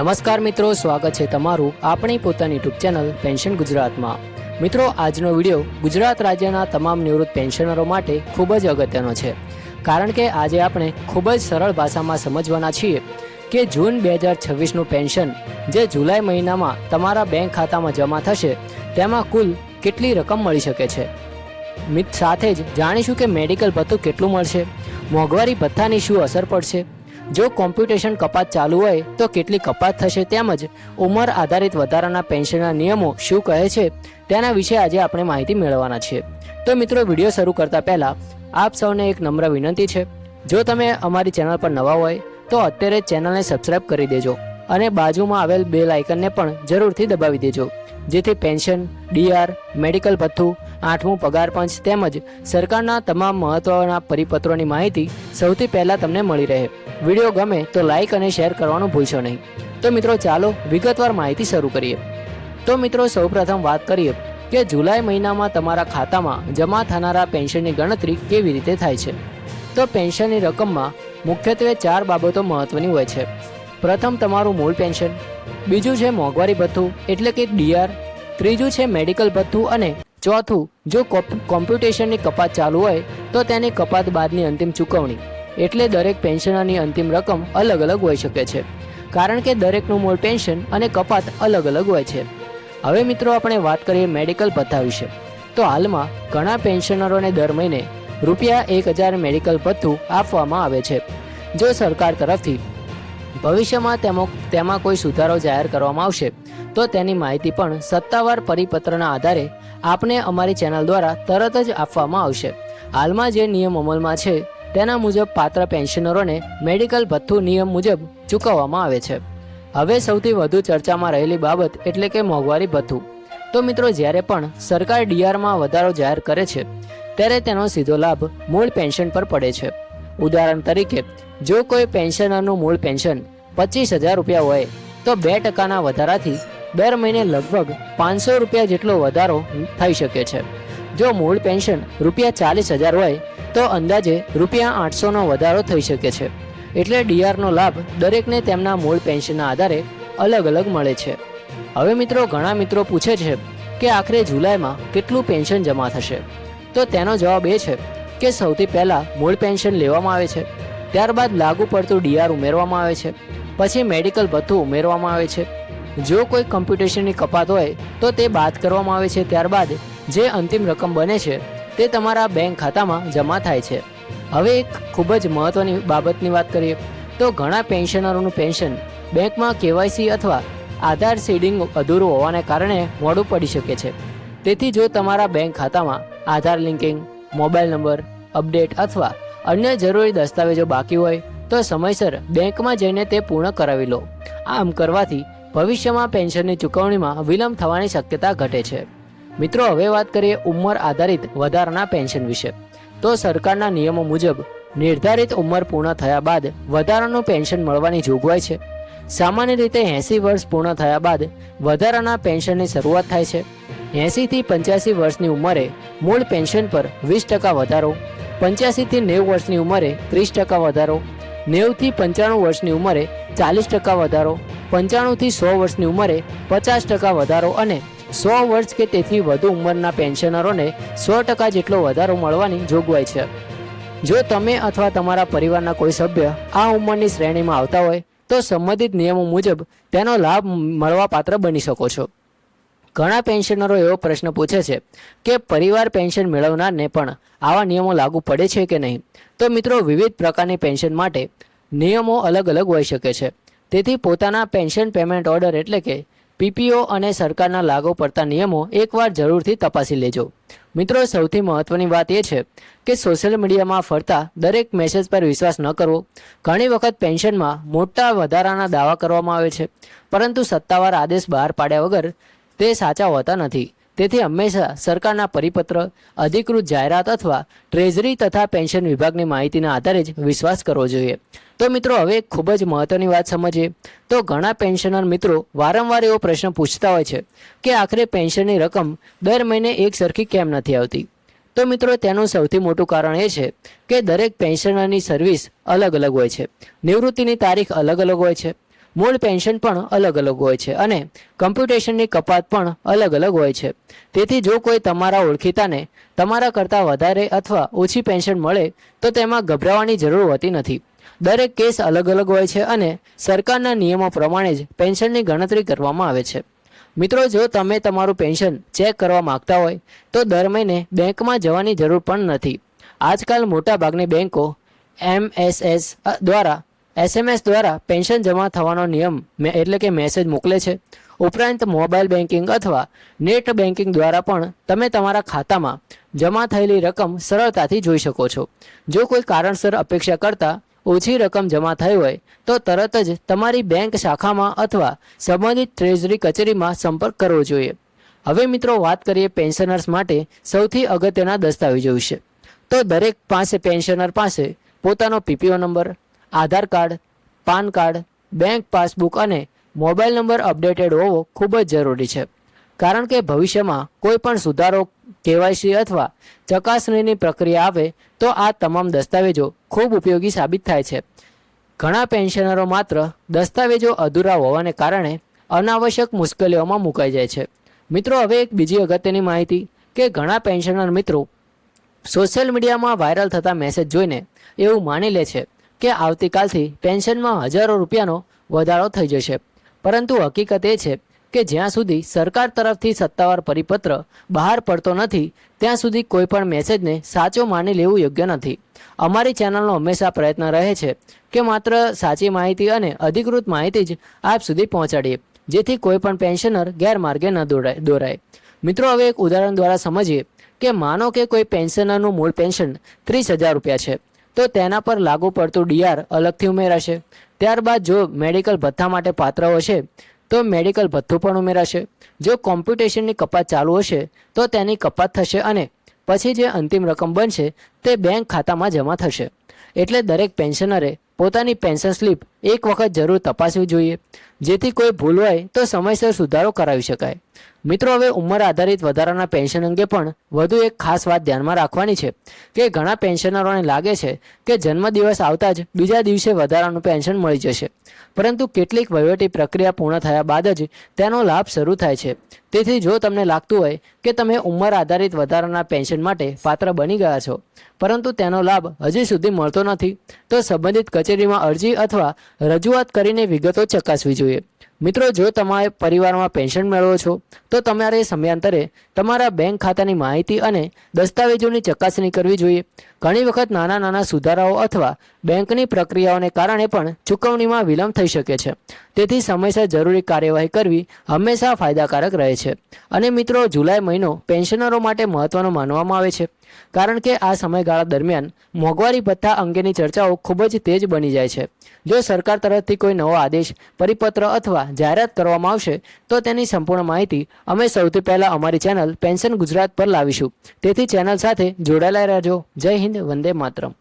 નમસ્કાર મિત્રો, સ્વાગત છે તમારું આપણી પોતાની યુટ્યુબ ચેનલ પેન્શન ગુજરાતમાં। મિત્રો, આજનો વિડીયો ગુજરાત રાજ્યના તમામ નિવૃત્ત પેન્શનરો માટે ખૂબ જ અગત્યનો છે, કારણ કે આજે આપણે ખૂબ જ સરળ ભાષામાં સમજવાના છીએ કે જૂન 2026નું પેન્શન જે જુલાઈ મહિનામાં તમારા બેંક ખાતામાં જમા થશે તેમાં કુલ કેટલી રકમ મળી શકે છે। સાથે જ જાણીશું કે મેડિકલ ભથ્થું કેટલું મળશે, મોંઘવારી ભથ્થાની શું અસર પડશે, જો કોમ્પ્યુટેશન કપાત ચાલુ હોય તો કેટલી કપાત થશે, તેમજ ઉંમર આધારિત વધારાના પેન્શનના નિયમો શું કહે છે તેના વિશે આજે આપણે માહિતી મેળવવાના છીએ। તો મિત્રો, વિડીયો શરૂ કરતા પહેલાં આપ સૌને એક નમ્ર વિનંતી છે, જો તમે અમારી ચેનલ પર નવા હોય તો અત્યારે ચેનલને સબસ્ક્રાઇબ કરી દેજો અને બાજુમાં આવેલ બેલ આઇકનને પણ જરૂરથી દબાવી દેજો, જેથી પેન્શન, ડીઆર, મેડિકલ ભથ્થું, 8મું પગાર પંચ તેમજ સરકારના તમામ મહત્વના પરિપત્રોની માહિતી સૌથી પહેલાં તમને મળી રહે। વિડીયો ગમે તો લાઇક અને શેર કરવાનું ભૂલશો નહીં। તો મિત્રો, ચાલો વિગતવાર માહિતી શરૂ કરીએ। તો મિત્રો, સૌપ્રથમ વાત કરીએ કે જુલાઈ મહિનામાં તમારા ખાતામાં જમા થનારા પેન્શનની ગણતરી કેવી રીતે થાય છે। તો પેન્શનની રકમમાં મુખ્યત્વે 4 બાબતો મહત્વની હોય છે। પ્રથમ તમારું મૂળ પેન્શન, બીજું છે મોંઘવારી ભથ્થું એટલે કે ડીઆર, ત્રીજું છે મેડિકલ ભથ્થું અને ચોથું જો કોમ્પ્યુટેશનની કપાત ચાલુ હોય તો તેની કપાત બાદની અંતિમ ચૂકવણી। એટલે દરેક પેન્શનરની અંતિમ રકમ અલગ અલગ હોઈ શકે છે, કારણ કે દરેકનું મૂળ પેન્શન અને કપાત અલગ અલગ હોય છે। હવે મિત્રો, આપણે વાત કરીએ મેડિકલ ભથ્થા વિશે। તો હાલમાં ઘણા પેન્શનરોને દર મહિને ₹1000 મેડિકલ ભથ્થું આપવામાં આવે છે। જો સરકાર તરફથી ભવિષ્યમાં તેમાં કોઈ સુધારો જાહેર કરવામાં આવશે તો તેની માહિતી પણ સત્તાવાર પરિપત્રના આધારે આપને અમારી ચેનલ દ્વારા તરત જ આપવામાં આવશે। હાલમાં જે નિયમ અમલમાં છે તેના મુજબ પાત્ર પેન્શનરોને મેડિકલ ભથ્થું નિયમ મુજબ ચૂકવવામાં આવે છે। હવે સૌથી વધુ ચર્ચામાં રહેલી બાબત એટલે કે મોંઘવારી ભથ્થું। તો મિત્રો, જ્યારે પણ સરકાર ડીઆરમાં વધારો જાહેર કરે છે ત્યારે તેનો સીધો લાભ મૂળ પેન્શન પર પડે છે। ઉદાહરણ તરીકે, જો કોઈ પેન્શનરનું મૂળ પેન્શન ₹25,000 હોય તો 2%ના વધારાથી દર મહિને લગભગ ₹500 જેટલો વધારો થઈ શકે છે। જો મૂળ પેન્શન ₹40,000 હોય તો અંદાજે ₹800નો વધારો થઈ શકે છે। એટલે ડીઆરનો લાભ દરેકને તેમના મૂળ પેન્શનના આધારે અલગ અલગ મળે છે। હવે મિત્રો, ઘણા મિત્રો પૂછે છે કે આખરે જુલાઈમાં કેટલું પેન્શન જમા થશે। તો તેનો જવાબ એ છે કે સૌથી પહેલાં મૂળ પેન્શન લેવામાં આવે છે, ત્યારબાદ લાગુ પડતું ડીઆર ઉમેરવામાં આવે છે, પછી મેડિકલ ભથ્થું ઉમેરવામાં આવે છે। જો કોઈ કોમ્પ્યુટેશનની કપાત હોય તો તે બાદ કરવામાં આવે છે, ત્યારબાદ જે અંતિમ રકમ બને છે તે તમારા બેંક ખાતામાં જમા થાય છે। હવે એક ખૂબ જ મહત્વની બાબતની વાત કરીએ તો ઘણા પેન્શનરોનું પેન્શન બેંકમાં કેવાયસી અથવા આધાર સીડિંગ અધૂરું હોવાને કારણે મોડું પડી શકે છે। તેથી જો તમારા બેંક ખાતામાં આધાર લિંકિંગ, મોબાઈલ નંબર અપડેટ અથવા અન્ય જરૂરી દસ્તાવેજો બાકી હોય તો સમયસર બેંકમાં જઈને તે પૂર્ણ કરાવી લો। આમ કરવાથી ભવિષ્યમાં પેન્શનની ચૂકવણીમાં વિલંબ થવાની શક્યતા ઘટે છે। મિત્રો, હવે વાત કરીએ ઉંમર આધારિત વધારાના પેન્શન વિશે। તો સરકારના નિયમો મુજબ નિર્ધારિત ઉંમર પૂર્ણ થયા બાદ વધારાનું પેન્શન મળવાની જોગવાઈ છે। સામાન્ય રીતે 80 વર્ષ પૂર્ણ થયા બાદ વધારાના પેન્શનની શરૂઆત થાય છે। 80 થી 85 વર્ષની ઉંમરે મૂળ પેન્શન પર 20% વધારો, 85 થી 90 વર્ષની ઉંમરે 30% વધારો, 90 થી 95 વર્ષની ઉંમરે 40% વધારો, 95 થી 100 વર્ષની ઉંમરે 50% વધારો અને 100 વર્ષ કે તેથી વધુ ઉંમરના પેન્શનરોને 100% જેટલો વધારો મળવાની જોગવાઈ છે। જો તમે અથવા તમારા પરિવારના કોઈ સભ્ય આ ઉંમરની શ્રેણીમાં આવતા હોય તો સંબંધિત નિયમો મુજબ તેનો લાભ મળવાપાત્ર બની શકો છો। ઘણા પેન્શનરો એવો પ્રશ્ન પૂછે છે કે પરિવાર પેન્શન મેળવનારને પણ આવા નિયમો લાગુ પડે છે કે નહીં। તો મિત્રો, વિવિધ પ્રકારની પેન્શન માટે નિયમો અલગ અલગ હોઈ શકે છે, તેથી પોતાના પેન્શન પેમેન્ટ ઓર્ડર એટલે કે પીપીઓ અને સરકારના લાગુ પડતા નિયમો એકવાર જરૂરથી તપાસી લેજો। મિત્રો, સૌથી મહત્વની વાત એ છે કે સોશિયલ મીડિયામાં ફરતા દરેક મેસેજ પર વિશ્વાસ ન કરવો। ઘણી વખત પેન્શનમાં મોટા વધારાના દાવા કરવામાં આવે છે, પરંતુ સત્તાવાર આદેશ બહાર પાડ્યા વગર તે સાચા હોતા નથી। તેથી હંમેશા સરકારના પરિપત્ર, અધિકૃત જાહેરાત અથવા ટ્રેઝરી તથા પેન્શન વિભાગની માહિતીના આધારે જ વિશ્વાસ કરવો જોઈએ। તો મિત્રો, હવે ખૂબ જ મહત્વની વાત સમજીએ તો ઘણા પેન્શનર મિત્રો વારંવાર એવો પ્રશ્ન પૂછતા હોય છે કે આખરે પેન્શનની રકમ દર મહિને એક સરખી કેમ નથી આવતી। તો મિત્રો, તેનું સૌથી મોટું કારણ એ છે કે દરેક પેન્શનરની સર્વિસ અલગ અલગ હોય છે, નિવૃત્તિની તારીખ અલગ અલગ હોય છે, મૂળ પેન્શન પણ અલગ અલગ હોય છે અને કમ્પ્યુટેશનની કપાત પણ અલગ અલગ હોય છે. તેથી જો કોઈ તમારા ઓળખીતાને તમારા કરતાં વધારે અથવા ઓછી પેન્શન મળે તો તેમાં ગભરાવાની જરૂર હોતી નથી. દરેક કેસ અલગ અલગ હોય છે અને સરકારના નિયમો પ્રમાણે જ પેન્શનની ગણતરી કરવામાં આવે છે. મિત્રો, જો તમે તમારું પેન્શન ચેક કરવા માંગતા હોય તો દર મહિને બેંકમાં જવાની જરૂર પણ નથી. આજકાલ મોટાભાગની બેંકો MSS દ્વારા SMS દ્વારા પેન્શન જમા થવાનો નિયમ એટલે કે મેસેજ મોકલે છે. ઉપરાંત મોબાઈલ બેન્કિંગ અથવા નેટ બેન્કિંગ દ્વારા પણ તમે તમારા ખાતામાં જમા થયેલી રકમ સરળતાથી જોઈ શકો છો. જો કોઈ કારણસર અપેક્ષા કરતાં ઓછી રકમ જમા થઈ હોય તો તરત જ તમારી બેંક શાખામાં અથવા સંબંધિત ટ્રેઝરી કચેરીમાં સંપર્ક કરવો જોઈએ. હવે મિત્રો, વાત કરીએ પેન્શનર્સ માટે સૌથી અગત્યના દસ્તાવેજો વિશે. તો દરેક પેન્શનર પાસે પોતાનો PPO number, Aadhaar card, PAN card, bank passbook અને મોબાઈલ નંબર અપડેટેડ હોવો ખૂબ જ જરૂરી છે. કારણ કે ભવિષ્યમાં કોઈ પણ સુધારો, KYC અથવા ચકાસણીની પ્રક્રિયા આવે તો આ તમામ દસ્તાવેજો ખૂબ ઉપયોગી સાબિત થાય છે. ઘણા પેન્શનરો માત્ર દસ્તાવેજો અધૂરા હોવાને કારણે અનાવશ્યક મુશ્કેલીઓમાં મુકાઈ જાય છે. મિત્રો, હવે એક બીજી અગત્યની માહિતી કે ઘણા પેન્શનર મિત્રો સોશિયલ મીડિયામાં વાયરલ થતા મેસેજ જોઈને એવું માની લે છે કે આવતીકાલથી પેન્શનમાં હજારો રૂપિયાનો વધારો થઈ જશે. પરંતુ હકીકત એ છે કે જ્યાં સુધી સરકાર તરફથી સત્તાવાર પરિપત્ર બહાર પડતો નથી ત્યાં સુધી કોઈ પણ મેસેજને સાચો માની લેવું યોગ્ય નથી. અમારી ચેનલનો હંમેશા પ્રયત્ન રહે છે કે માત્ર સાચી માહિતી અને અધિકૃત માહિતી જ આપ સુધી પહોંચાડીએ, જેથી કોઈ પણ પેન્શનર ગેરમાર્ગે ન દોરાય. મિત્રો, હવે એક ઉદાહરણ દ્વારા સમજીએ કે માનો કે કોઈ પેન્શનરનું મૂળ પેન્શન 30,000 રૂપિયા છે તો તેના પર લાગુ પડતું DR અલગથી ઉમેરાશે. ત્યારબાદ જો મેડિકલ ભથ્થા માટે પાત્ર હશે તો મેડિકલ ભથ્થું પણ ઉમેરાશે. જો કોમ્પ્યુટેશનની કપાત ચાલુ હશે તો તેની કપાત થશે અને પછી જે અંતિમ રકમ બનશે તે બેંક ખાતામાં જમા થશે. એટલે દરેક પેન્શનરે પોતાની પેન્શન સ્લીપ એક વખત જરૂર તપાસવી જોઈએ, જેથી કોઈ ભૂલ હોય તો સમયસર સુધારો કરાવી શકાય. મિત્રો, હવે ઉંમર આધારિત વધારાના પેન્શન અંગે પણ વધુ એક ખાસ વાત ધ્યાનમાં રાખવાની છે કે ઘણા પેન્શનરોને લાગે છે કે જન્મદિવસ આવતા જ બીજા દિવસે વધારાનું પેન્શન મળી જશે, પરંતુ કેટલીક વહીવટી પ્રક્રિયા પૂર્ણ થયા બાદ જ તેનો લાભ શરૂ થાય છે. તેથી જો તમને લાગતું હોય કે તમે ઉંમર આધારિત વધારાના પેન્શન માટે પાત્ર બની ગયા છો પરંતુ તેનો લાભ હજી સુધી મળતો નથી તો સંબંધિત કચેરીમાં અરજી અથવા રજૂઆત કરીને વિગતો ચકાસવી જોઈએ. મિત્રો, જો તમારે પરિવારમાં પેન્શન મેળવો છો તો તમારે સમયાંતરે તમારા બેંક ખાતાની માહિતી અને દસ્તાવેજોની ચકાસણી કરવી જોઈએ. ઘણી વખત નાના નાના સુધારાઓ અથવા બેંકની પ્રક્રિયાઓને કારણે પણ ચૂકવણીમાં વિલંબ થઈ શકે છે. તેથી સમયસર જરૂરી કાર્યવાહી કરવી હંમેશા ફાયદાકારક રહે છે. અને મિત્રો, જુલાઈ મહિનો પેન્શનરો માટે મહત્વનો માનવામાં આવે છે કારણ કે આ સમયગાળા દરમિયાન મોંઘવારી ભથ્થા અંગેની ચર્ચાઓ ખૂબ જ તેજ બની જાય છે. જો સરકાર તરફથી કોઈ નવો આદેશ, પરિપત્ર અથવા જાહેરાત કરવામાં આવશે તો તેની સંપૂર્ણ માહિતી અમે સૌથી પહેલાં અમારી ચેનલ પેન્શન ગુજરાત પર લાવીશું. તેથી ચેનલ સાથે જોડાયેલા રહેજો. જય હિન્દ, વંદે માતરમ.